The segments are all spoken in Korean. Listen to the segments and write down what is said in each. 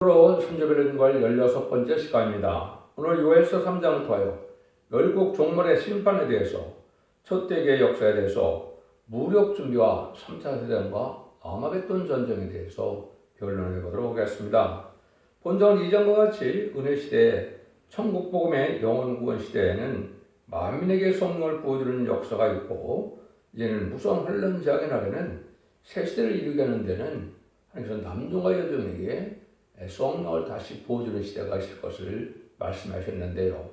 오늘은 선조별인과의 16번째 시간입니다. 오늘 요엘서 3장을 통하여 열국 종말의 심판에 대해서 첫대계의 역사에 대해서 무력 준비와 3차 세대과 아마겟돈 전쟁에 대해서 변론해 보도록 하겠습니다. 본전 이전과 같이 은혜시대에 천국복음의 영원구원 시대에는 만민에게 성령을 부어주는 역사가 있고, 이제는 무서운 혼란 지하의 날에는 새 시대를 이루게 하는 데는 하나님께서 남종과 여종에게 성령을 다시 부어주는 시대가 있을 것을 말씀하셨는데요.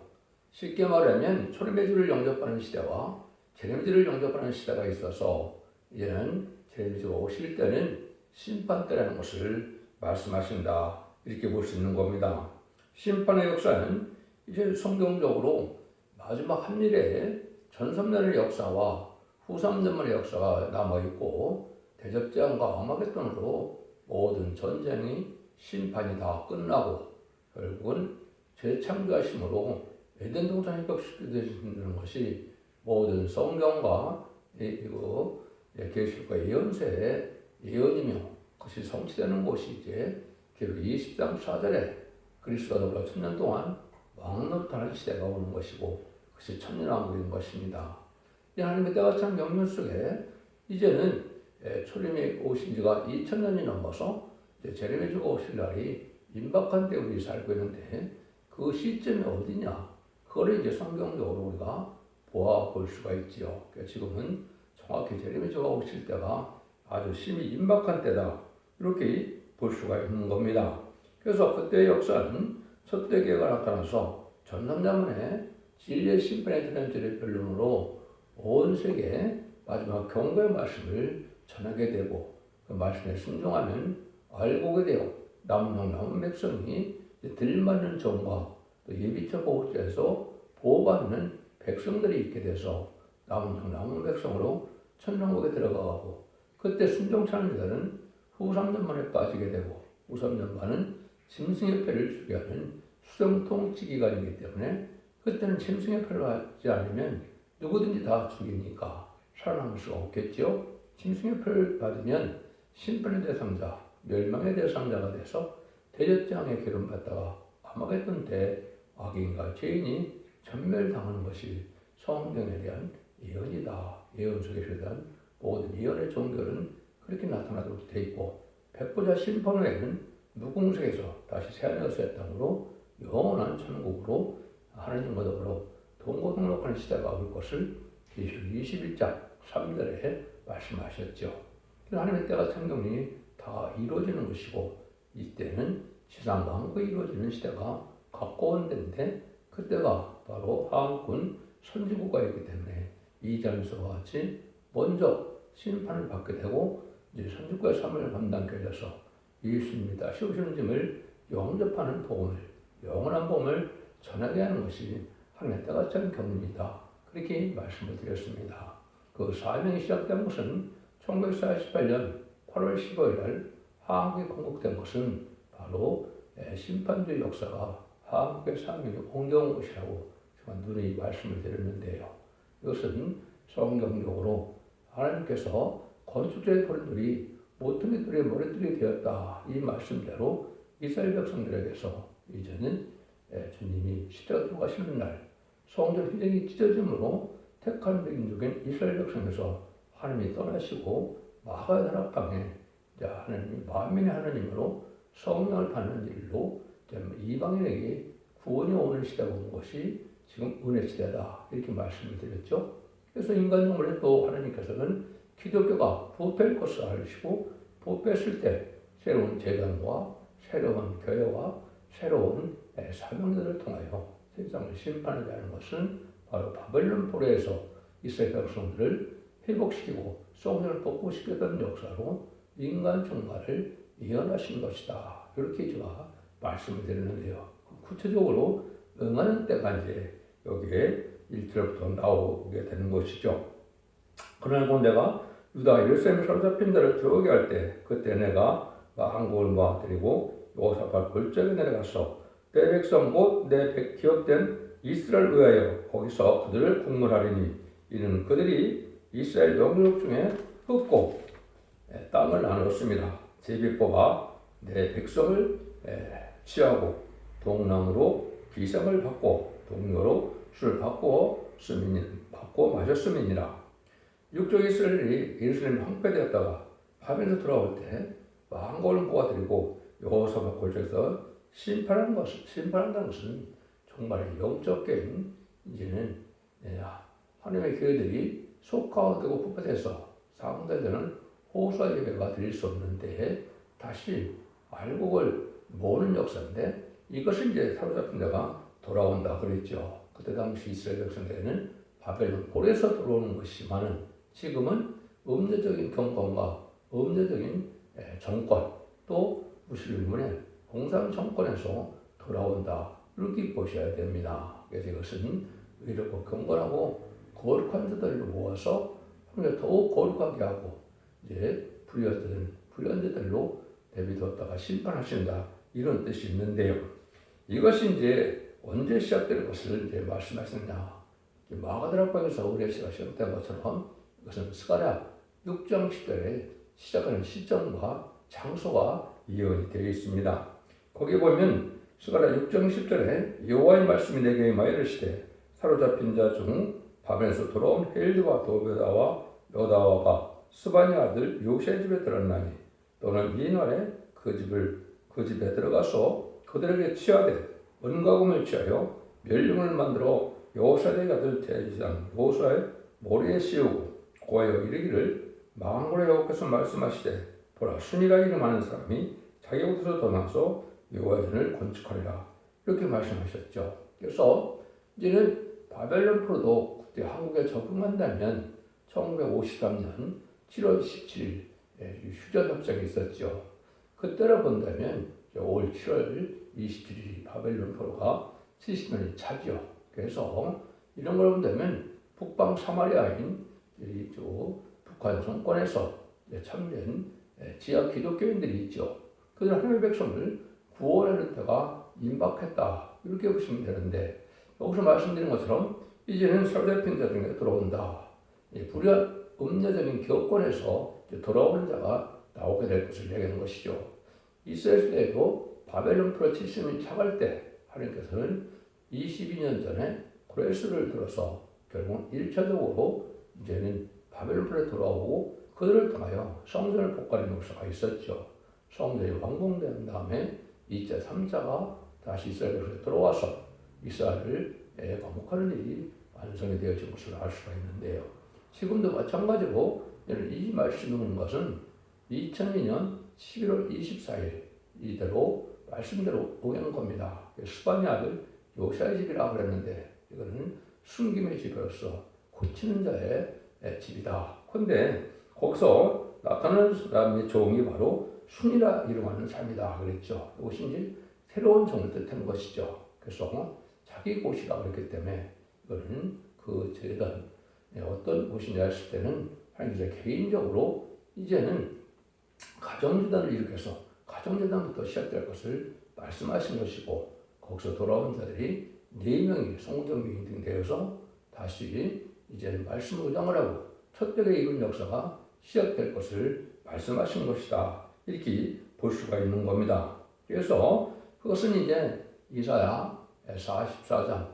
쉽게 말하면 초림의 주를 영접하는 시대와 제рем의 주를 영접하는 시대가 있어서 이제는 제рем의 주가 오실 때는 심판 때라는 것을 말씀하신다, 이렇게 볼 수 있는 겁니다. 심판의 역사는 이제 성경적으로 마지막 한일에 전삼년의 역사와 후삼년만의 역사가 남아있고, 대접제한과 아마겟돈으로 모든 전쟁이 심판이 다 끝나고 결국은 재창조하심으로 에덴 동산이 회복시켜지는 것이 모든 성경과 계시록과 예언서의 예언이며, 그것이 성취되는 곳이 이제 계시록 20장 4절에 그리스도가 더불어 1000년 동안 왕노릇하는 시대가 오는 것이고, 그것이 천년왕국인 것입니다. 이 하나님의 때가 참 명령 속에 이제는 초림이 오신 지가 2000년이 넘어서 제레미야 주가 오실 날이 임박한 때 우리 살고 있는데, 그 시점이 어디냐? 그걸 이제 성경적으로 우리가 볼 수가 있지요. 그러니까 지금은 정확히 제레미야 주가 오실 때가 아주 심히 임박한 때다, 이렇게 볼 수가 있는 겁니다. 그래서 그때의 역사는 첫대 계가 나타나서 전삼자문에 진리의 심판에 대한 죄의 변론으로 온 세계에 마지막 경고의 말씀을 전하게 되고, 그 말씀에 순종하면 알고게 되어 남은 백성이 들맞는 정과 또 예비처 보호자에서 보호받는 백성들이 있게 돼서 남은 백성으로 천년국에 들어가고, 그때 순종치 않은 자들은 후 3년 만에 빠지게 되고, 후 3년 만은 짐승의 패를 주게 하는 수정통치 기간이기 때문에 그때는 짐승의 패를 받지 않으면 누구든지 다 죽이니까 살아남을 수가 없겠죠. 짐승의 패를 받으면 심판의 대상자, 멸망의 대상자가 돼서 대접장에 기름받다가 아마겟돈 때 악인과 죄인이 전멸당하는 것이 성경에 대한 예언이다. 예언 속에 대한 모든 예언의 종결은 그렇게 나타나도록 되어 있고, 백보자 심판 후에는 무궁색에서 다시 새하늘에서의 땅으로 영원한 천국으로 하나님과 더불어 동고동락하는 시대가 올 것을 계시록 21장 3절에 말씀하셨죠. 하나님의 때가 성경이 다 이루어지는 것이고, 이때는 지상 왕국이 이루어지는 시대가 가까운 때인데, 그때가 바로 하한군 선지국가이기 때문에 2장에서와 같이 먼저 심판을 받게 되고, 이제 선지국가의 삶을 감당하게 돼서 예수님이 다시 오시는 짐을 영접하는 복음을, 영원한 복음을 전하게 하는 것이 하나님의 때가 참 경륜이다, 그렇게 말씀을 드렸습니다. 그 사명이 시작된 것은 1948년 8월 15일 날 한국에 건국된 것은 바로 심판주의 역사가 한국의 사명이 옮겨온 것이라고 제가 누누이 말씀을 드렸는데요. 이것은 성경적으로 하나님께서 건축자의 돌들이 모퉁이 돌의 머리들이 되었다, 이 말씀대로 이스라엘 백성들에게서 이제는 주님이 십자가 들어가시는 날 성전 희생이 찢어짐으로 택한 민족인 이스라엘 백성에서 하나님이 떠나시고 마가의 다락방에 하나님이 만민의 하나님으로 성령을 받는 일로 이방인에게 구원이 오는 시대가 온 것이 지금 은혜 시대다, 이렇게 말씀을 드렸죠. 그래서 인간적으로 또 하나님께서는 기독교가 부패할 것을 알으시고, 부패했을 때 새로운 재단과 새로운 교회와 새로운 사명들을 통하여 세상을 심판하게 하는 것은 바로 바벨론 포로에서 이스라엘 백성들을 회복시키고 성전을 복구시켰던 역사로 인간 종말을 예언하신 것이다, 이렇게 제가 말씀을 드렸는데요. 구체적으로 응하는 때가 이제 여기에 1절부터 나오게 되는 것이죠. 그러나 내가 유다 예루살렘에 사로잡힌 자를 들어오게 할 때, 그때 내가 한국을 모아드리고 여호사밧 골짜기에 내려가서 내 백성 곧 내 기업된 이스라엘 의하여 거기서 그들을 국문하리니, 이는 그들이 이스라엘 영역 중에 흙고 땅을 나누었습니다. 제비 뽑아 내 백성을 취하고 동남으로 비상을 받고 동료로 술을 바꾸어 마셨음이니라. 육족 이스라엘이 예루살렘 황폐되었다가 화면에서 돌아올 때 왕골을 모아들이고 여호사밧 골짜기에서 심판한다는 것은 정말 영적인 이제는 하나님의 교회들이 속하되고 분파돼서 상대되는 호소와 예배가 드릴 수 없는데 다시 알고 그걸 모으는 역사인데 이것을 이제 사로잡힌 자가 돌아온다 그랬죠. 그때 당시 이스라엘 백성들에는 바벨론 홀에서 들어오는 것이지만은 지금은 음료적인 경건과 음료적인 정권 또 무슬림의 공산 정권에서 돌아온다 이렇게 보셔야 됩니다. 그래서 이것은 의롭고 경건하고 거룩한 자들을 모아서 더욱 거룩하게 하고 이제 불의한 자들로 내비뒀다가 심판하신다 이런 뜻이 있는데요. 이것이 이제 언제 시작될 것을 이제 말씀하셨냐. 마가다락방에서 의례시가 시작된 것처럼 이것은 스가랴 6장 10절에 시작하는 시점과 장소가 예언이 되어 있습니다. 거기 보면 스가랴 6장 10절에 여호와의 말씀이 내게 임하여 이르시되 사로잡힌 자 중 밤에서 돌아온 헬드와 도베다와 여다와가 스바니 아들 요시의 집에 들었나니 또는 이날에 그 집에 들어가서 그들에게 취하되 은과금을 취하여 멸령을 만들어 여호사밧의 아들 대제사장 여호수아의 머리에 씌우고 고하여 이르기를 만군의 여호와께서 말씀하시되 보라 순이라 이름하는 사람이 자기 곳에서 떠나서 여호와의 전을 건축하리라 이렇게 말씀하셨죠. 그래서 이제는 바벨론 포로도 그때 한국에 적응한다면 1953년 7월 17일 휴전 협정이 있었죠. 그때로 본다면 올 7월 27일이 바벨론 포로가 70년이 차죠. 그래서 이런 걸 본다면 북방 사마리아인 북한 정권에서 참된 지하 기독교인들이 있죠. 그들 하나님의 백성을 구원하는 때가 임박했다 이렇게 보시면 되는데 여기서 말씀드린 것처럼 이제는 사로잡힌 자 중에 들어온다. 불의한 음녀적인 교권에서 돌아오는 자가 나오게 될 것을 얘기하는 것이죠. 이스라엘 시대에도 바벨론 포로 70년이 차갈 때 하나님께서는 22년 전에 고레스를 들어서 결국 1차적으로 이제는 바벨론 포로에 돌아오고 그들을 통하여 성전을 복구하는 역사가 있었죠. 성전이 완공된 다음에 2차, 3차가 다시 이스라엘 백성에 들어와서 이스라엘을 건국하는 일이 완성이 되어진 것을 알 수가 있는데요. 지금도 마찬가지로 이 말씀이 있는 것은 2002년 11월 24일 이대로 말씀대로 응한 겁니다. 스바니 아들 요시아의 집이라고 그랬는데 이거는 숨김의 집으로서 고치는 자의 집이다. 그런데 거기서 나타나는 사람의 종이 바로 순이라 이름하는 사람이다 그랬죠. 이것이 이제 새로운 종을 뜻하는 것이죠. 그래서 자기 곳이라고 그랬기 때문에 이거는 그 재단 어떤 곳이냐 했을 때는 하나님께서 개인적으로 이제는 가정재단을 일으켜서 가정재단부터 시작될 것을 말씀하신 것이고 거기서 돌아온 자들이 4명이 성전교인이 되어서 다시 이제 말씀을 의장을 하고 첫째에 이룬 역사가 시작될 것을 말씀하신 것이다. 이렇게 볼 수가 있는 겁니다. 그래서 그것은 이제 이사야 44장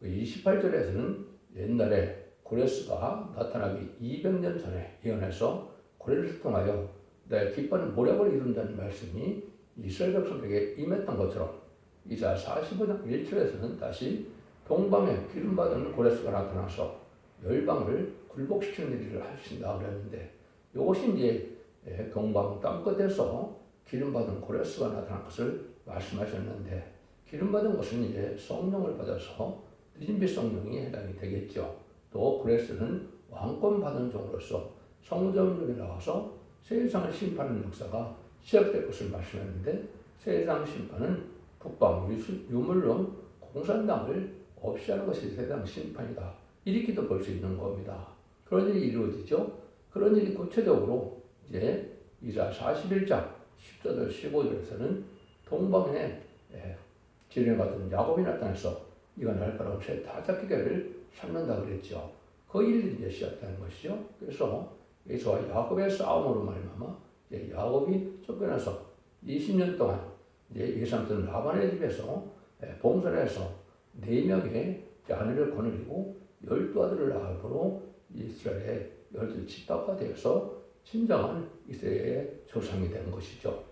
28절에서는 옛날에 고레스가 나타나기 200년 전에 예언해서 고레스를 통하여 내 기뻐하는 모략을 이룬다는 말씀이 이스라엘 백성에게 임했던 것처럼 이사야 45장 1절에서는 다시 동방에 기름받은 고레스가 나타나서 열방을 굴복시키는 일을 하신다 그랬는데 이것이 이제 동방 땅끝에서 기름받은 고레스가 나타난 것을 말씀하셨는데 기름받은 것은 이제 성령을 받아서 늦은빛 성령이 해당이 되겠죠. 또 고레스는 왕권 받은 종으로서 성전역에 나와서 세상을 심판하는 역사가 시작될 것을 말씀했는데 세상 심판은 북방 유물론 공산당을 없이 하는 것이 세상 심판이다. 이렇게도 볼 수 있는 겁니다. 그런 일이 이루어지죠. 그런 일이 구체적으로 이제 이사 41장 14절 15절에서는 동방에 지뢰 같은 야곱이 나타나서 이가 날 거라고 다 잡히기를 삼는다 그랬죠. 그 일이 이제 시작되는 것이죠. 그래서 예수와 야곱의 싸움으로 말미암아 야곱이 쫓겨나서 20년 동안 이제 예삼촌 라반의 집에서 봉사를 해서 4명의 아내를 거느리고 12아들을 낳으므로 이스라엘의 12지파가 되어서 진정한 이스라엘의 조상이 된 것이죠.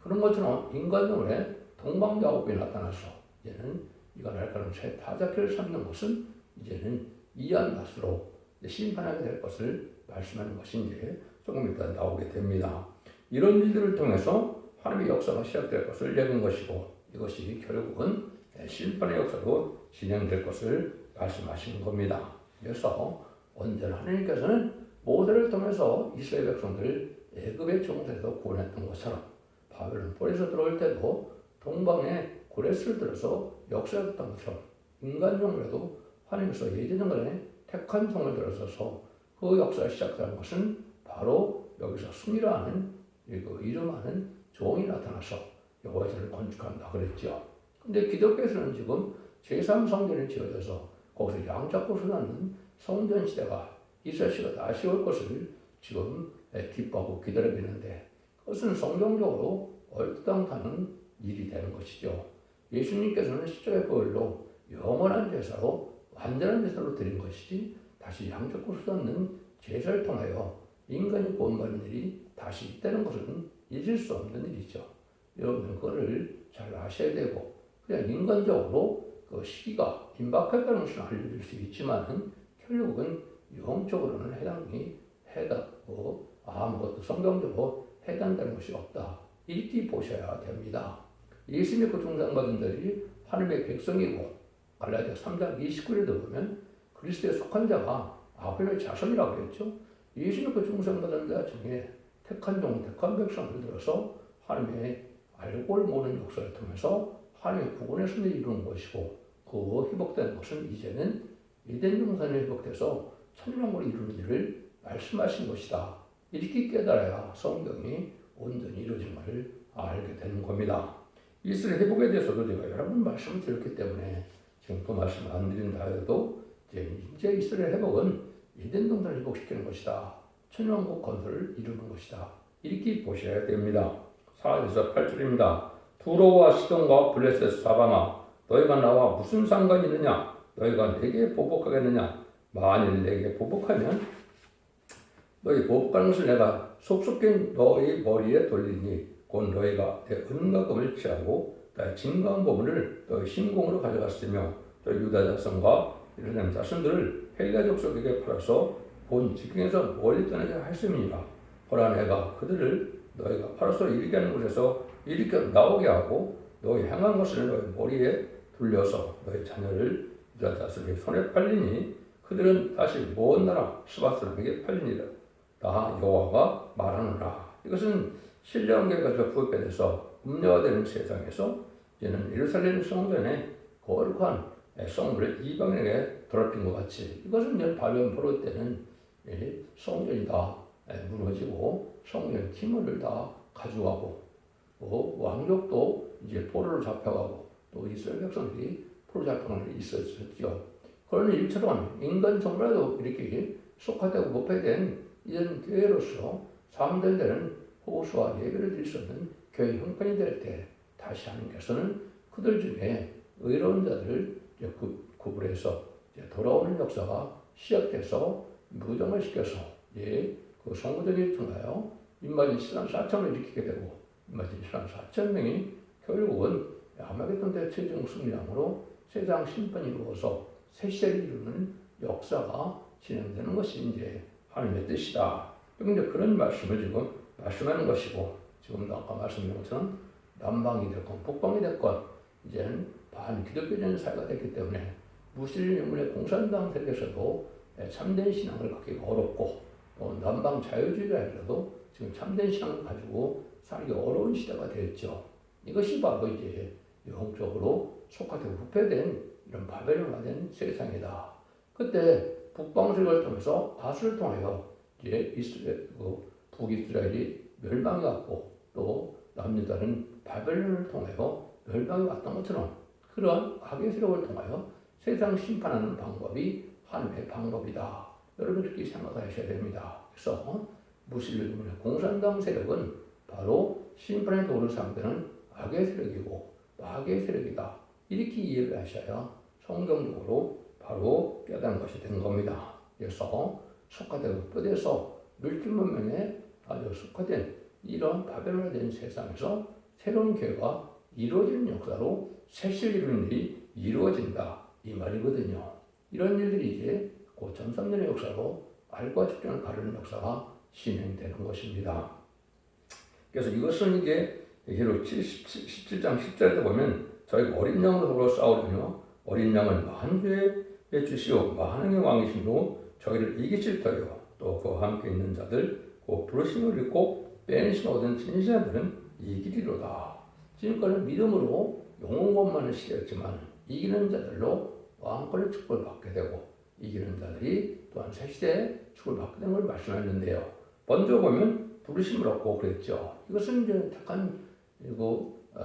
그런 것처럼 인간적으로 동방야곱이 나타나서 이제는 이가 날카로운 새 타자키를 삼는 것은 이제는 이한 맛으로 심판하게 될 것을 말씀하는 것이 이제 조금 이따 나오게 됩니다. 이런 일들을 통해서 하나님의 역사가 시작될 것을 예고한 것이고 이것이 결국은 심판의 역사로 진행될 것을 말씀하시는 겁니다. 그래서 언제나 하나님께서는 모세를 통해서 이스라엘 백성들을 애굽의 종에서 구원했던 것처럼 바벨론 폴에서 들어올 때도 동방의 고레스를 들어서 역사했던 것처럼 인간적으로도 하나님께서 예전에 택한 종을 들어서서 그 역사가 시작된 것은 바로 여기서 승리라는 이름하는 종이 나타나서 여호와의 전을 건축한다 그랬죠. 근데 기독교에서는 지금 제3성전이 지어져서 거기서 양잡고 수놓는 성전 시대가 이스라엘 시대가 다시 올 것을 지금 기뻐하고 기다리고 있는데 그것은 성경적으로 얼토당타는 일이 되는 것이죠. 예수님께서는 십자가의 보혈로 영원한 제사로 완전한 제사로 드린 것이지 다시 양잡고 수놓는 제사를 통하여 인간이 구원받는 일이 다시 있다는 것은 잊을 수 없는 일이죠. 여러분은 그거를 잘 아셔야 되고 그냥 인간적으로 그 시기가 임박했다는 것을 알려줄 수 있지만은 결국은 영적으로는 해당고 아무것도 성경적으로 해당되는 것이 없다. 이렇게 보셔야 됩니다. 예수 믿고 중상받은 자들이 하나님의 백성이고 갈라디아 3장 29절에도 보면 그리스도에 속한 자가 아브라함의 자손이라고 했죠. 예수 믿고 중상받은 자 중에 택한 종, 택한 백성을 들어서 하나님의 알고 모르는 역사를 통해서 하나님의 구원의 승리를 이루는 것이고 그 회복된 것은 이제는 에덴 동산에 회복돼서 천년왕국을 이루는 일을 말씀하신 것이다. 이렇게 깨달아야 성경이 온전히 이루어진 것을 알게 되는 겁니다. 이스라엘 회복에 대해서도 제가 여러 번 말씀을 드렸기 때문에 지금 그 말씀을 안 드린다 해도 이제 이스라엘 회복은 에덴 동산을 회복시키는 것이다. 천년왕국 건설을 이루는 것이다. 이렇게 보셔야 됩니다. 4절에서 8절입니다. 두로와 시돈과 블레셋 사방아 너희가 나와 무슨 상관이 있느냐? 너희가 내게 보복하겠느냐? 만일 내게 보복하면 너희 보복하는 것을 내가 속속히 너희 머리에 돌리니 곧 너희가 내 은과 금을 취하고 나의 진거한 보물을 너희 신공으로 가져갔으며 또 유다 자손과 예루살렘 자손들을 헬라 족속에게 팔아서 본 직경에서 멀리 떠나게 하였음이니라. 보라 내가 그들을 너희가 팔아서 이르게 하는 곳에서 일으켜 나오게 하고 너희 행한 것을 너희 머리에 돌려서 너희 자녀를 유다 자손의 손에 팔리니 그들은 다시 먼 나라 스바 사람에게 팔리니라. 나 여호와가 말하노라. 이것은 신령계가 부패돼서 음녀화되는 세상에서 이제는 예루살렘 성전에 거룩한 성물을 이방인에게 더럽힌 것 같이 이것은 이제 바벨론 포로 때는 성전이 다 무너지고 성전의 기물을 다 가져가고 또 왕족도 이제 포로로 잡혀가고 또 이스라엘 백성들이 포로 잡혀가는 일이 있었죠. 그런 일처럼 인간 정말도 이렇게 속화되고 부패된 이런 교회로서 사람들은 호소와 예배를 드릴 수 없는 교회 형편이 될 때 다시 하나님께서는 그들 중에 의로운 자들을 구분해서 돌아오는 역사가 시작돼서 무정을 시켜서 그 성도들이 통하여 입맞은 신랑 4천을 일으키게 되고 입맞은 신랑 4천 명이 결국은 아마겟돈 때 최종 승리함으로 세상 심판이 이루어서 새 시대를 이루는 역사가 진행되는 것이 이제 하나님의 뜻이다. 그런데 그런 말씀을 지금 말씀하는 것이고 지금도 아까 말씀드린 것처럼 남방이 됐건 북방이 됐건 이제는 반기독교적인 사회가 됐기 때문에 무슬림 영문의 공산당 세력에서도 참된 신앙을 갖기가 어렵고 또 남방 자유주의자에서도 지금 참된 신앙을 가지고 살기 어려운 시대가 되었죠. 이것이 바로 이제 영적으로 속화되고 부패된 이런 바벨론화된 세상이다. 그때 북방 세력을 통해서 아수를 통하여 이제 북이스라엘이 멸망이 왔고 또 남유다는 바벨론을 통하여 멸망이 왔던 것처럼 그러한 악의 세력을 통하여 세상 심판하는 방법이 하나님의 방법이다. 여러분 그렇게 생각하셔야 됩니다. 그래서 무슬림의 공산당 세력은 바로 심판의 도를 상대는 악의 세력이고 마귀의 세력이다. 이렇게 이해를 하셔야 성경적으로 바로 깨닫는 것이 된 겁니다. 그래서 속화되고 뼈대서 물질문명에 아주 속화된 이런 바벨론화된 세상에서 새로운 교회가 이루어지는 역사로 새실 이루는 일이 이루어진다. 이 말이거든요. 이런 일들이 이제 곧 전3년의 역사로 알과 축전을 가르는 역사가 진행되는 것입니다. 그래서 이것은 이제 예로 17장 10절에 보면 저희가 어린 양으로 더불어 싸우려며 어린 양은 만주에 주시오 만왕의 왕이시므로 저희를 이기실 터요. 또 그와 함께 있는 자들 그 부르심을 읽고 빼내심 얻은 진실자들은 이기리로다. 지금까지 믿음으로 영웅권만을 시대였지만 이기는 자들로 왕권의 축복을 받게 되고 이기는 자들이 또한 새 시대에 축복을 받게 된 걸 말씀하셨는데요. 먼저 보면 부르심을 얻고 그랬죠. 이것은 이제 택한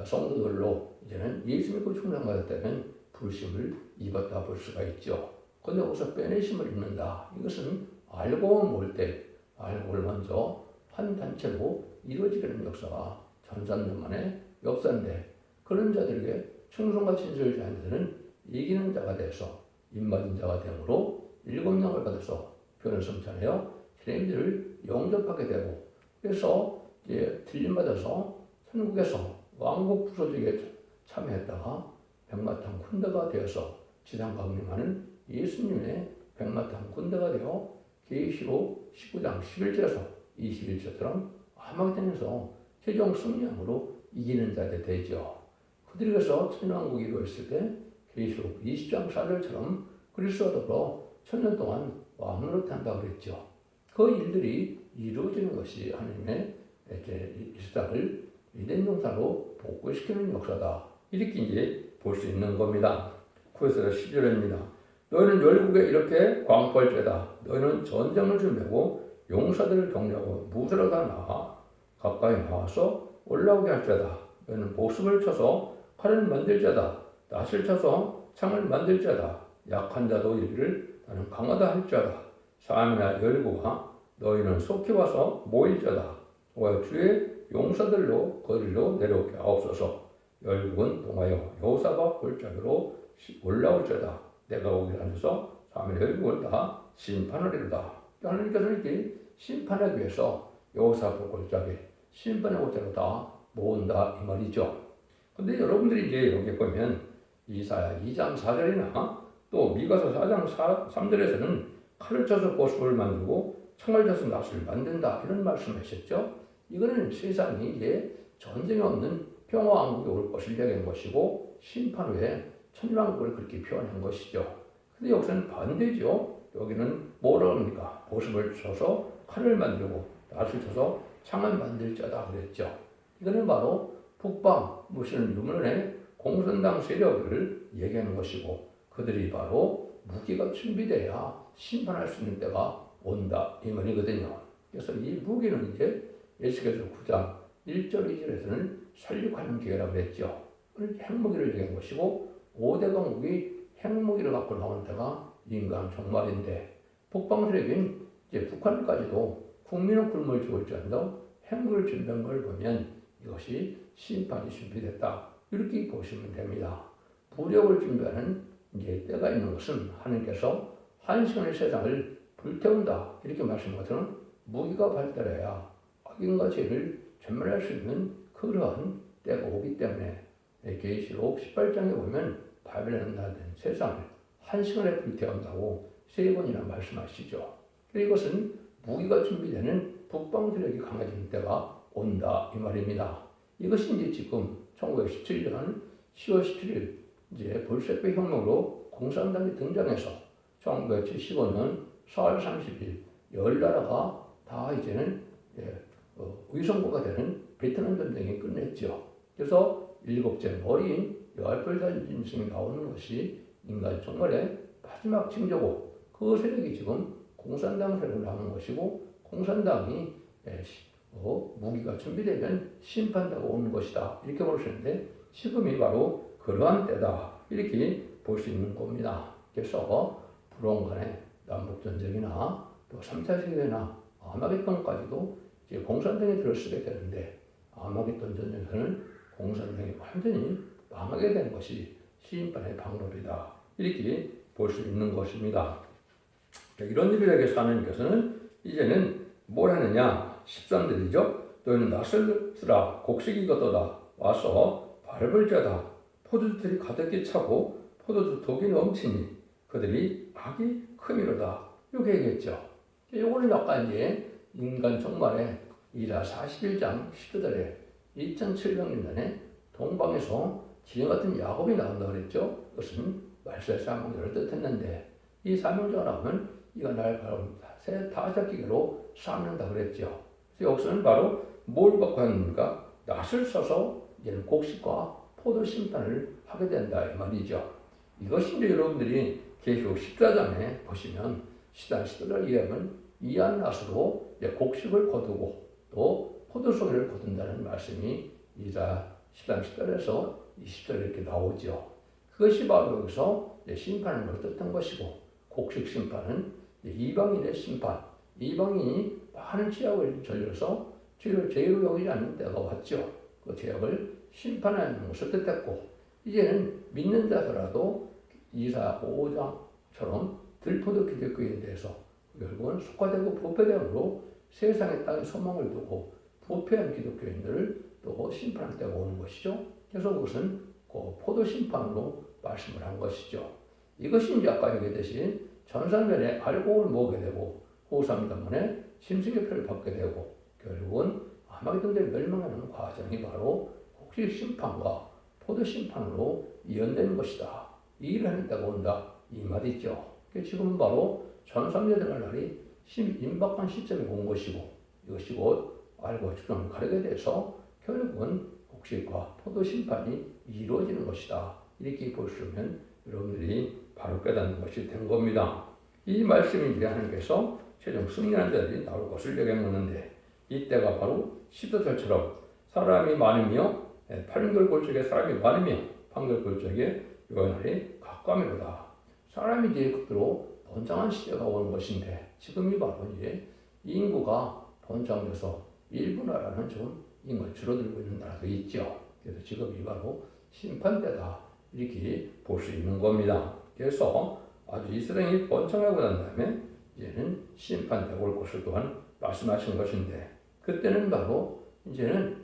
성도들로 이제는 예수 믿고 충성받았다면 부르심을 입었다 볼 수가 있죠. 그런데 여기서 빼내심을 입는다. 이것은 알고 모을 때 알고를 먼저 한 단체로 이루어지게 되는 역사가 전3년 만의 역사인데 그런 자들에게 충성과 진실을 다한 자들은 이기는 자가 돼서 입맞은 자가 되므로 7명을 받아서 표현을 성찬하여 주님들을 영접하게 되고 그래서 이제 들림받아서 천국에서 왕국 부서지게 참여했다가 백마탄 군대가 되어서 지상 강림하는 예수님의 백마탄 군대가 되어 계시록 19장 11절에서 21절처럼 아마겟돈에서 최종 승리함으로 이기는 자들이 되죠. 그들에게서 천년왕국이 이루어졌을 때 계시록 20장 4절처럼 그리스도와 더불어 천년 동안 왕으로 탄다고 그랬죠. 그 일들이 이루어지는 것이 하나님의 이 세상을 믿는 용사로 복구시키는 역사다. 이렇게 이제 볼 수 있는 겁니다. 9에서 10절입니다. 너희는 열국에 이렇게 광포할죄다. 너희는 전쟁을 준비하고 용사들을 격려하고 무술하다 나와 가까이 나와서 올라오게 할죄다. 너희는 목숨을 쳐서 칼을 만들 자다. 낫을 쳐서 창을 만들 자다. 약한 자도 이르기를 나는 강하다 할 자다. 사람이나 열국아 너희는 속히 와서 모일 자다. 와 주의 용사들로 거리로 내려오게 하옵소서. 열국은 동하여 여호사박 골짜기로 올라올 자다. 내가 오기를 앉아서 사람의 열국을 다 심판하리로다. 하나님께서는 이렇게 심판하기 위해서 여호사박 골짜기 심판의 골짜기로 다 모은다 이 말이죠. 근데 여러분들이 이제 여기 보면 이사야 2장 4절이나 또 미가서 4장 3절에서는 칼을 쳐서 보습을 만들고 창을 쳐서 낫을 만든다 이런 말씀하셨죠. 이거는 세상이 이제 전쟁이 없는 평화왕국이 올 것을 얘기한 것이고 심판 후에 천년왕국을 그렇게 표현한 것이죠. 근데 여기서는 반대죠. 여기는 뭐라 합니까? 보습을 쳐서 칼을 만들고 낫을 쳐서 창을 만들 자다 그랬죠. 이거는 바로 북방 무슨 유물론의 공산당 세력을 얘기하는 것이고 그들이 바로 무기가 준비돼야 심판할 수 있는 때가 온다 이 말이거든요. 그래서 이 무기는 이제 에스겔서 9장 1절 2절에서는 살육하는 기회라고 했죠. 핵무기를 얘기한 것이고 5대 강국이 핵무기를 갖고 나오는 때가 인간 종말인데 북방 세력인 이제 북한까지도 국민은 굶을 죽을지언정 핵무기를 준비한 걸 보면 이것이 심판이 준비됐다 이렇게 보시면 됩니다. 부력을 준비하는 이제 때가 있는 것은 하나님께서 한시간의 세상을 불태운다 이렇게 말씀한 것처럼 무기가 발달해야 악인과 죄를 전멸할 수 있는 그러한 때가 오기 때문에 계시록 18장에 보면 바벨론 나된 세상을 한시간에 불태운다고 3번이나 말씀하시죠. 이것은 무기가 준비되는 북방 세력이 강해지는 때가 온다 이 말입니다. 이것이 이제 지금 1917년 10월 17일 이제 볼셰비크 혁명으로 공산당이 등장해서 1975년 4월 30일 열 나라가 다 이제는 위성국가 되는 베트남 전쟁이 끝냈죠. 그래서 7째 머리인 열불단진승이 나오는 것이 인간 종말의 마지막 징조고 그 세력이 지금 공산당 세력을 나오는 것이고 공산당이 무기가 준비되면 심판다가 오는 것이다 이렇게 보시는데 지금이 바로 그러한 때다 이렇게 볼 수 있는 겁니다. 그래서 불온간의 남북전쟁이나 또 3차 세계나 아마겟돈까지도 이제 공산당이 들어서게 되는데 아마겟돈 전쟁에서는 공산당이 완전히 망하게 된 것이 심판의 방법이다. 이렇게 볼 수 있는 것입니다. 이런 일을 위해서 하나님께서는 이제는 뭘 하느냐? 13절이죠. 너희는 낯을 쓰라 곡식이거도다 와서 밟을자다. 포도주들이 가득히 차고 포도주 독이 넘치니 그들이 악이 크미로다. 이렇게 얘기했죠. 이거는 약간 이제 인간 종말에 이라 41장 10절에 2700년에 동방에서 지금 같은 야곱이 나온다고 그랬죠. 그것은 말세의 사명자를 뜻했는데 이 사명자가 나오면 이가 날 바로 새 다잡기로 쌓는다 그랬죠. 그래서 여기서는 바로 뭘 갖고 하는가? 낫을 써서 이제는 곡식과 포도 심판을 하게 된다 이 말이죠. 이것이 이제 여러분들이 계시록 14장에 보시면 시단 시도를 이해하면 이한 낫으로 곡식을 거두고 또 포도송이를 거둔다는 말씀이 이자 10장 10절에서 20절에 이렇게 나오죠. 그것이 바로 여기서 심판을 뜻한 것이고 곡식 심판은 이방인의 심판, 이방인이 많은 죄악을 저질러서 죄를 죄로 여기지 않는 때가 왔죠. 그 죄악을 심판하는 것을 뜻했고 이제는 믿는 자더라도 이사 5장처럼 들포도 기독교인에 대해서 결국은 속화되고 부패됨으로 세상의 땅에 소망을 두고 부패한 기독교인들을 또 심판할 때가 오는 것이죠. 그래서 그것은 그 포도 심판으로 말씀을 한 것이죠. 이것이 이제 아까 얘기했듯이 전산면에 알곡을 모으게 되고 후삼단문에 짐승의 표를 받게 되고 결국은 아마겟돈의 멸망하는 과정이 바로 곡식 심판과 포도 심판으로 이연되는 것이다. 이 일을 하는 때가 온다. 이 말이죠. 지금은 바로 전삼년 들어갈 날이 임박한 시점에 온 것이고 이것이 곧 알고 주장을 가르게 돼서 결국은 곡식과 포도 심판이 이루어지는 것이다. 이렇게 볼 수 있는 여러분들이 바로 깨닫는 것이 된 겁니다. 이 말씀이 이제 하나님께서 최종 승리하는 자들이 나올 것을 얘기하는데 이때가 바로 14절처럼 사람이 많으며 판결골짜기에 사람이 많으며 판결골짜기에 요한날이 가까미로다. 사람이 이제 극도로 번창한 시대가 오는 것인데 지금이 바로 이제 인구가 번창돼서 일부 나라는 좀 인구가 줄어들고 있는 나라도 있죠. 그래서 지금이 바로 심판 때다. 이렇게 볼 수 있는 겁니다. 그래서 아주 이스라엘이 번창하고 난 다음에 이제는 심판되고 올 것을 또한 말씀하신 것인데 그때는 바로 이제는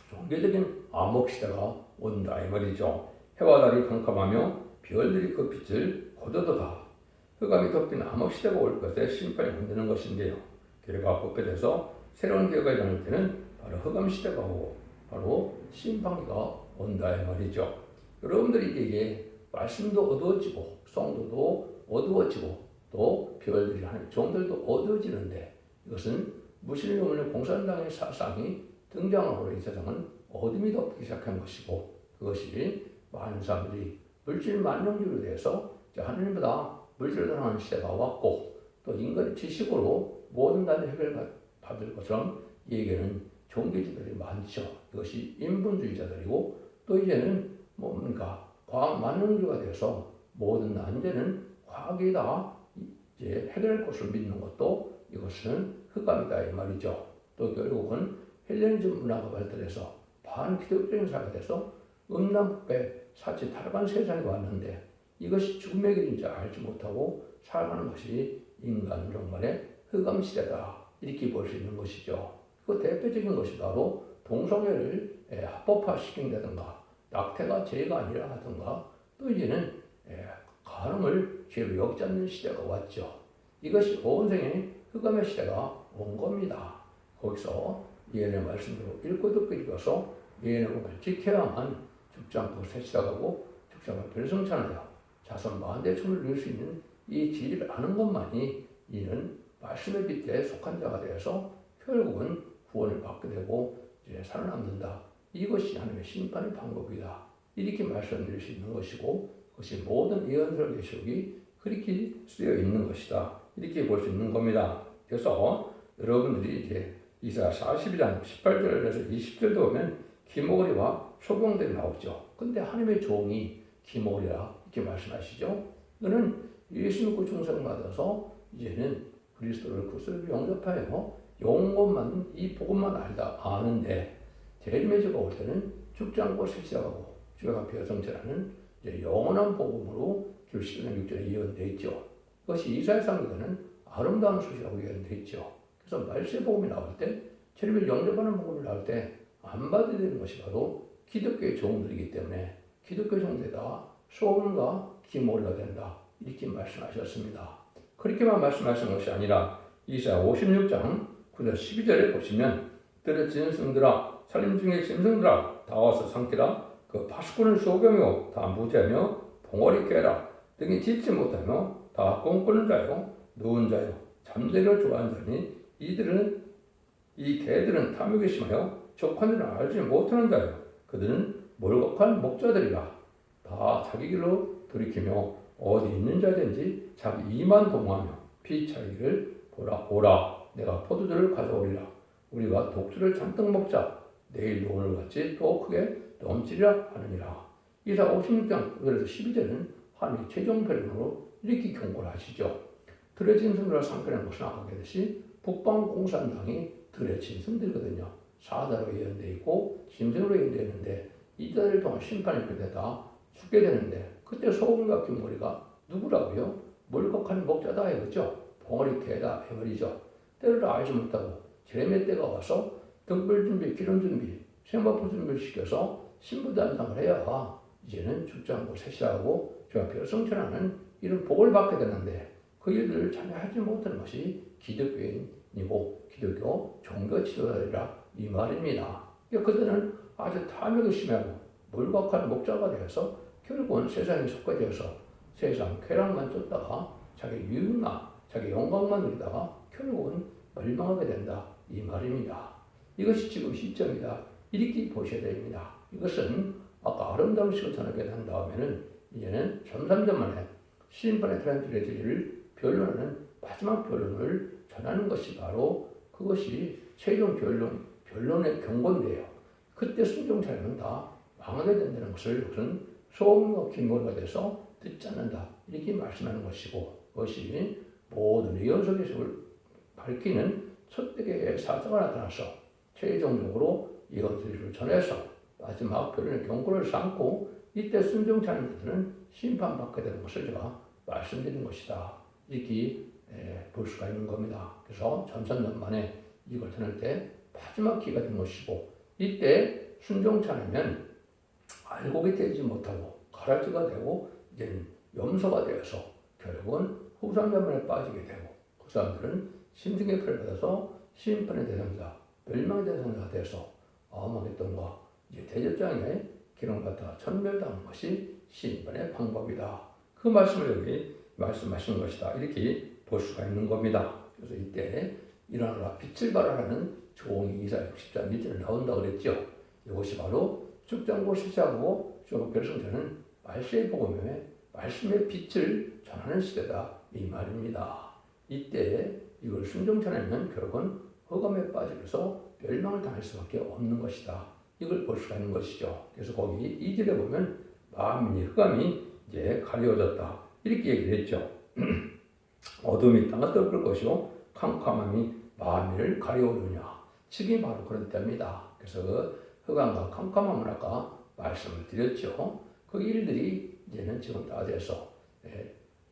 종교적인 암흑 시대가 온다 이 말이죠. 해와 달이 캄캄하며 별들이 그 빛을 거두도다. 흑암이 덮인 암흑 시대가 올 것에 심판이 온다는 것인데요. 결과 부패돼서 새로운 기회가 일어날 때는 바로 흑암 시대가 오고 바로 심판기가 온다 이 말이죠. 여러분들이 이게 말씀도 어두워지고 성도도 어두워지고 또 별들이 하는 종들도 어두워지는데 이것은 무신론의 공산당의 사상이 등장함으로 이 세상은 어둠이 덮이기 시작한 것이고 그것이 많은 사람들이 물질 만능주의로 돼서 하나님보다 물질을 사랑하는 시대가 왔고 또 인간의 지식으로 모든 단위 해결받을 것처럼 얘기하는 종교지들이 많죠. 이것이 인본주의자들이고 또 이제는 뭔가 과학 만능주의가 돼서 모든 난제는 과학이 다 이제 해결할 것을 믿는 것도 이것은 흑암이다 이 말이죠. 또 결국은 헬레니즘 문화가 발달해서 반기독적인 사회가 돼서 음란부패 사치 타락한 세상이 왔는데 이것이 죽음의 길인지 알지 못하고 살아가는 것이 인간 종말의 흑암 시대다 이렇게 볼 수 있는 것이죠. 그 대표적인 것이 바로 동성애를 합법화시킨다든가 낙태가 죄가 아니라 하든가 또 이제는 간음을 죄로 여기지 않는 시대가 왔죠. 이것이 온 생에 흑암의 시대가 온 겁니다. 거기서 예언의 말씀대로 읽고 듣고 읽어서 예언의 법을 지켜야만 죽지 않고 새치다가고 죽지 않고 별성찬하여 자손 만대의 춤을 누릴 수 있는 이 진리를 아는 것만이 이는 말씀의 빛에 속한 자가 되어서 결국은 구원을 받게 되고 이제 살아남는다. 이것이 하나님의 심판의 방법이다. 이렇게 말씀드릴 수 있는 것이고 그것이 모든 예언설 계시록이 그렇게 쓰여 있는 것이다. 이렇게 볼 수 있는 겁니다. 그래서 여러분들이 이제 이사야 42장 18절에서 20절도 보면 기모리와 소경들이 나오죠. 근데 하나님의 종이 기모리라 이렇게 말씀하시죠. 그는 예수 믿고 중생받아서 이제는 그리스도를 구속으로 영접하여 영원만 이 복음만 알다 아는데 재림의주가 올 때는 죽지 않고 셋이라고 주가 앞에 성취라는 영원한 복음으로 기록 10장 6절에 예언되어 있죠. 그것이 이사야상에는 아름다운 소식이라고 예언되어 있죠. 그래서 말세 복음이 나올 때, 재림을 영접하는 복음이 나올 때 안 받아야 되는 것이 바로 기독교의 종들이기 때문에 기독교 종들에다 소금과 기모리가 된다. 이렇게 말씀하셨습니다. 그렇게만 말씀하신 것이 아니라 이사야 56장 9절 12절에 보시면 들의 짐승들아 살림 중의 짐승들아 다 와서 삼키라. 그 파수꾼을 소경이요 다 무죄하며 봉어리 깨라. 등이 짖지 못하며 다 꿈꾸는 자요 누운 자요 잠자리를 좋아하는 자니 이 개들은 탐욕이 심하여 족한들은 알지 못하는 자요 그들은 몰곡한 목자들이라. 다 자기 길로 돌이키며 어디 있는 자든지 자기 이만 도모하며 피차기를 오라 내가 포도주를 가져오리라. 우리가 독주를 잔뜩 먹자. 내일 오늘같이 또 크게 넘치리라 하느니라. 이사 56장 1절에서 12절은 하나님의 최종 변론으로 이렇게 경고를 하시죠. 들의 짐승들을 상대하는 것은 아까 그랬듯이 북방 공산당이 들의 짐승들이거든요. 사자로 예언되어 있고 짐승으로 예언되어 있는데 이달을 동안 심판이 끝에다 죽게 되는데 그때 소금과 균머리가 누구라고요? 몰곡한 목자다 이거죠. 봉어리 개다 이 말이죠. 때를 알지 못하고 재림의 때가 와서 등불 준비, 기름 준비, 생화품 준비를 시켜서 신부단상을 해야 이제는 죽지 않고 셋이하고 주 앞에 성천하는 이런 복을 받게 되는데 그 일들을 참여하지 못하는 것이 기독교인이고 기독교 종교 지도자들이라 이 말입니다. 그들은 아주 탐욕이 심하고 몰박한 목자가 되어서 결국은 세상에 속게 되어서 세상 쾌락만 쫓다가 자기 유익나 자기 영광만 누리다가 결국은 멸망하게 된다 이 말입니다. 이것이 지금 시점이다 이렇게 보셔야 됩니다. 이것은 아까 아름다운 식을 전하게 된 다음에는 이제는 3년 만에 심판의 트랜지레지를 변론하는 마지막 변론을 전하는 것이 바로 그것이 최종 변론의 경고인데요. 그때 순종자는 다 망하게 된다는 것을 이것은 소음과 긴고리가 돼서 듣지 않는다 이렇게 말씀하는 것이고 그것이 모든 예언 속에서 밝히는 첫대의 사자가 나타나서 최종적으로 예언 소리를 전해서 마지막 변론의 경고를 삼고 이때 순종자는 자들은 심판받게 되는 것을 제가 말씀드린 것이다 이렇게 볼 수가 있는 겁니다. 그래서 1300년 만에 이걸 전할 때 마지막 기회가 된 것이고 이때 순종치 않으면 알곡이 되지 못하고 가라지가 되고 이제는 염소가 되어서 결국은 후삼자문에 빠지게 되고 그 사람들은 심승의 표를 받아서 심판의 대상자, 멸망의 대상자가 돼서 아마겟돈과 이제 대접장에 기름을 받아 천멸당한 것이 심판의 방법이다. 그 말씀을 여기 말씀하시는 것이다. 이렇게 볼 수가 있는 겁니다. 그래서 이때 일어나라 빛을 발하라는 조홍이 이사야 60장 1절에 나온다고 그랬죠. 이것이 바로 죽장고 시작하고 결승자는 말세의 복음에 말씀의 빛을 전하는 시대다 이 말입니다. 이때 이걸 순종치 않으면 결국은 흑암에 빠지면서 멸망을 당할 수밖에 없는 것이다. 이걸 볼 수가 있는 것이죠. 그래서 거기 2절에 보면 만민이 흑암이 이제 가려졌다 이렇게 얘기를 했죠. 어둠이 땅을 덮을 것이요 캄캄함이 만민을 가려오느냐. 지금이 바로 그런 때입니다. 그래서 흑암과 캄캄함을 아까 말씀을 드렸죠. 그 일들이 이제는 지금 다 돼서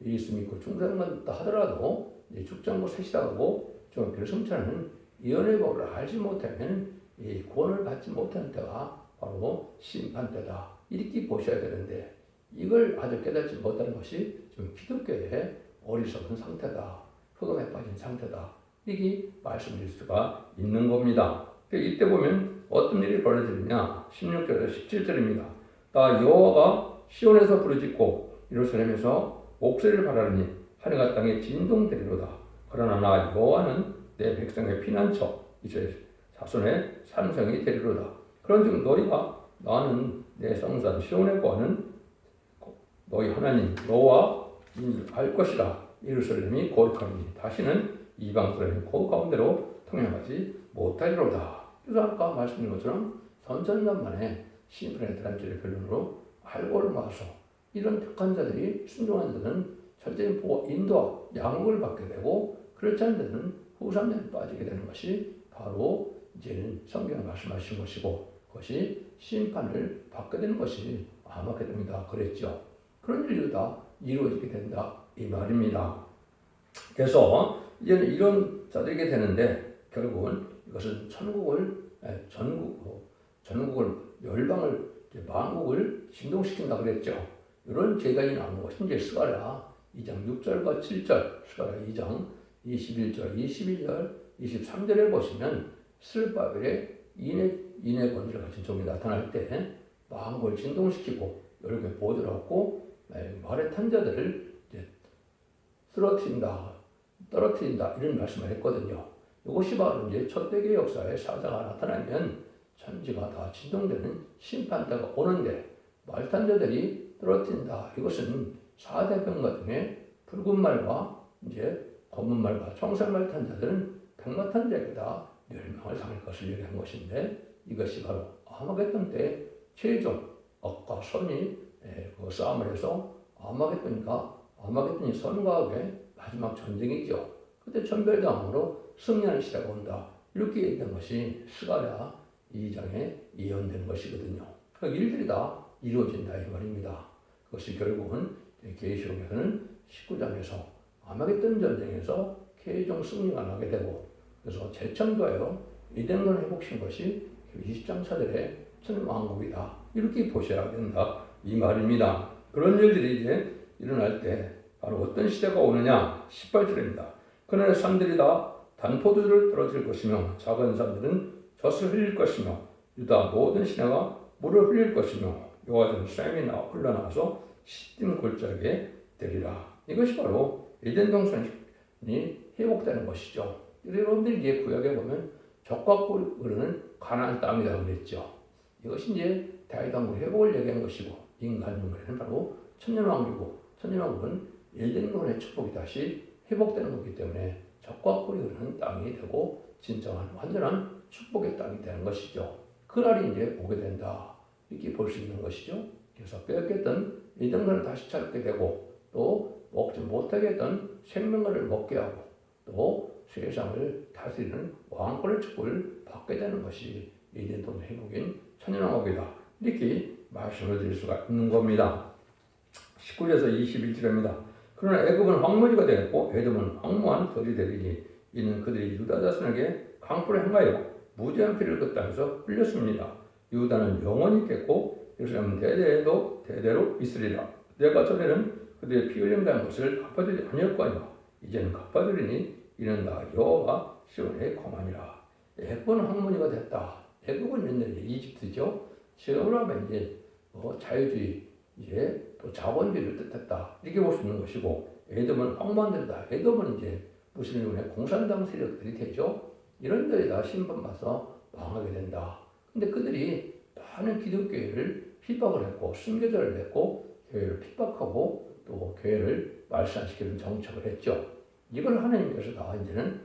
예수 믿고 중생만 하더라도 이제 죽장고 셋이라고 좀 별성찬은 예언의 법을 알지 못하면 이 구원을 받지 못하는 때가 바로 심판 때다. 이렇게 보셔야 되는데 이걸 아주 깨닫지 못하는 것이 지금 기독교의 어리석은 상태다. 흑암에 빠진 상태다. 이게 말씀드릴 수가 있는 겁니다. 이때 보면 어떤 일이 벌어지느냐 16절에서 17절입니다. 나 여호와가 시온에서 부르짖고 예루살렘에서 목소리를 바라니 하늘과 땅에 진동되리로다. 그러나 나 여호와는 내 백성의 피난처 이스라엘 자손의 산성이 되리로다. 그런즉 너희가 나는 내 성산 시온에 거하는 너희 하나님 여호와 인 줄 알 것이라. 예루살렘이 거룩하니 다시는 이방 사람이 그 가운데로 통행하지 못하리로다. 그래서 아까 말씀드린 것처럼 3000년 만에 심판의 대란절의 변론으로 알고를 모아서 이런 택한 자들이 순종한 자들은 절대적인 보호, 인도와 양육을 받게 되고 그렇지 않은 자들은 후삼년에 빠지게 되는 것이 바로 이제는 성경에 말씀하신 것이고 그것이 심판을 받게 되는 것이 암하게 됩니다. 그랬죠. 그런 일이 다 이루어지게 된다 이 말입니다. 그래서 이제는 이런 자들에게 되는데 결국은 이것은 전국을 열방을 만국을 진동시킨다 그랬죠. 이런 재단이 나오는 것이 이제 스가랴 2장 6절과 7절, 스가랴 2장 21절, 22절, 23절에 보시면 스룹바벨의 인의 권세를 가진 종이 나타날 때 만국을 진동시키고 열국의 보호를 얻고 말에 탄 자들을 떨어뜨린다 이런 말씀을 했거든요. 이것이 바로 이제 첫 대개 역사의 사자가 나타나면 천지가 다 진동되는 심판대가 오는데 말탄 자들이 떨어뜨린다. 이것은 4대 병마 중에 붉은 말과 이제 검은 말과 청색 말 탄 자들은 백마 탄 자에게다 멸망을 당할 것을 얘기한 것인데 이것이 바로 아마겟돈 때 최종 악과 선이 그 싸움을 해서 아마겟돈이 선과 악의 마지막 전쟁이죠. 그때 천별당으로 승리하는 시대가 온다. 이렇게 얘기한 것이 스가랴 2장에 예언된 것이거든요. 그 일들이 다 이루어진다 이 말입니다. 그것이 결국은 계시록에서는 19장에서 아마겟돈 전쟁에서 최종 승리가 나게 되고 그래서 재창조하여 에덴을 회복신 것이 20장 차들의 천왕국이다. 이렇게 보셔야 된다 이 말입니다. 그런 일들이 이제 일어날 때 바로 어떤 시대가 오느냐 18절입니다. 그날의 산들이 다 단포도주를 떨어뜨릴 것이며 작은 산들은 젖을 흘릴 것이며 유다 모든 시내가 물을 흘릴 것이며 여호와는 샘이 흘러나와서 시딤 골짜기에 되리라. 이것이 바로 에덴 동산이 회복되는 것이죠. 여러분들이 이제 구약에 보면 적과 꿀이 흐르는 가나안 땅이라고 그랬죠. 이것이 이제 다윗 왕국 회복을 얘기한 것이고 인간 문명에는 바로 천년왕국이고 천년왕국은 에덴 동산의 축복이 다시 회복되는 거기 때문에 적과 꿀이 흐르는 땅이 되고 진정한 완전한 축복의 땅이 되는 것이죠. 그날이 이제 오게 된다. 이렇게 볼 수 있는 것이죠. 그래서 빼앗겼던 에덴강을 다시 찾게 되고 또 먹지 못하게 했던 생명을 먹게 하고 또 세상을 다스리는 왕권의 축복을 받게 되는 것이 에덴 동산 회복인 천년왕국이다. 이렇게 말씀을 드릴 수가 있는 겁니다. 19절에서 21절입니다. 그러나 애굽은 황무지가 되었고 에돔은 황무한 들이 되리니 이는 그들이 유다 자손에게 강포를 행하여 무지한 피를 그 땅에서 흘렸습니다. 유다는 영원히 있겠고 예루살렘은 대대로 있으리라. 내가 전에는 그들의 피 흘림당한 것을 갚아주지 아니었거니와 이제는 갚아주리니 이는 다 여호와 시온의 거만이라. 애굽은 황무지가 됐다. 애굽은 옛날에 이집트죠. 지금으로 하면 이제 자유주의 이제 또 자본주의를 뜻했다. 이렇게 볼 수 있는 것이고 에돔은 황무한들이다. 에돔은 이제 무슬림의 공산당 세력들이 되죠. 이런 데에 다 심판받아서 망하게 된다. 근데 그들이 많은 기독교회를 핍박을 했고 순교자를 냈고 교회를 핍박하고 또 교회를 말살시키는 정책을 했죠. 이걸 하나님께서 다 이제는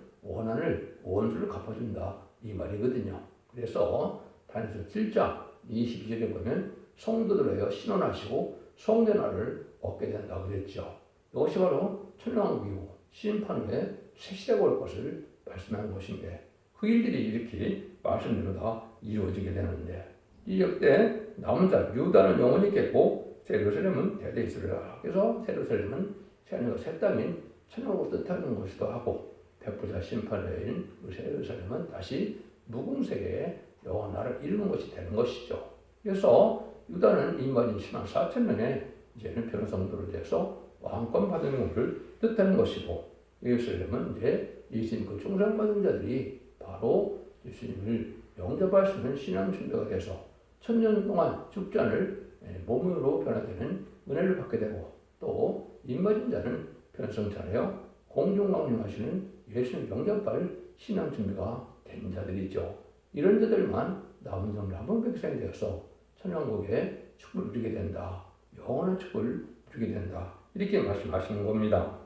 원수를 갚아준다 이 말이거든요. 그래서 다니엘서 7장 22절에 보면 성도들에게 신원하시고 성전화를 얻게 된다 그랬죠. 이것이 바로 천년왕국이고 심판 후에 새 시대가 올 것을 말씀한 것인데 그 일들이 이렇게 말씀대로 다 이루어지게 되는데 이 역대 남은 자 유다는 영원히 있겠고 예루살렘은 대대 있으리라. 그래서 예루살렘은 새 땅인 천년왕국을 뜻하는 것이기도 하고 백부자 심판회인 예루살렘은 다시 무궁세계의 영원한 나라를 이루는 것이 되는 것이죠. 그래서 유다는 인간인 10만 4천 명의 이제는 변호성도를 대해서 왕권 받은 것을 뜻하는 것이고 예루살렘은 이제 예수님 그 충성받은 자들이 바로 예수님을 영접할 수 있는 신앙 준비가 돼서 천년 동안 죽지 않을 몸으로 변화되는 은혜를 받게 되고 또 인맞은 자는 변성차려 공중강림하시는 예수님 영접할 신앙 준비가 된 자들이죠. 이런 자들만 남은 정리 한번 백성이 되어서 천년왕국의 축복을 누리게 된다. 영원한 축복을 누리게 된다. 이렇게 말씀하시는 겁니다.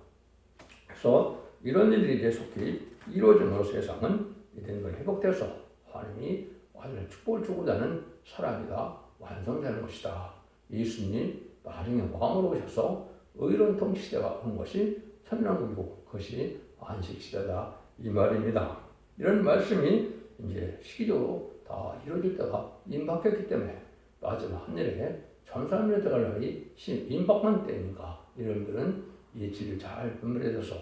그래서 이런 일들이 계속히 이루어짐으로 세상은 이된 걸 회복돼서 하나님이 완전히 축복을 주고자 하는 사람이다 완성되는 것이다. 예수님이 나중에 왕으로 오셔서 의로운 통치시대가 오는 것이 천년왕국이고 그것이 안식시대다 이 말입니다. 이런 말씀이 이제 시기적으로 다 이루어질 때가 임박했기 때문에 마지막 하늘에 천사님이 들어갈 날이 임박한 때니까 여러분들은 이 진리를 잘 분별해줘서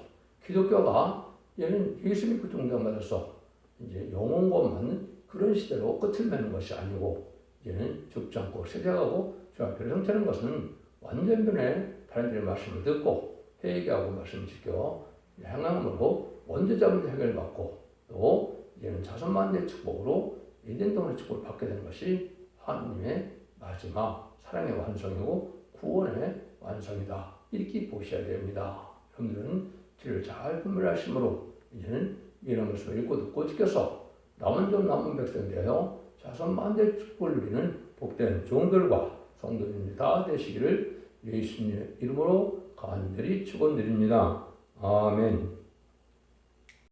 기독교가 얘는 예수 믿고 종장받아서 이제 영원권만 그런 시대로 끝을 맺는 것이 아니고 이제는 죽지 않고 세자가고 주합표를 성취하는 것은 완전 변의 다른들의 말씀을 듣고 회개하고 말씀을 지켜 행함으로 원죄자문제 해결받고 또 이제는 자손만대의 축복으로 에덴 동안의 축복을 받게 되는 것이 하나님의 마지막 사랑의 완성이고 구원의 완성이다. 이렇게 보셔야 됩니다. 여러분들은 진리를 잘 분별하심으로 이제는 이런 말씀을 읽고 듣고 지켜서 남은 종 남은 백성이 되어 자손만대의 축복을 누리는 복된 종들과 성도님이 다 되시기를 예수님의 이름으로 간절히 축원드립니다. 아멘.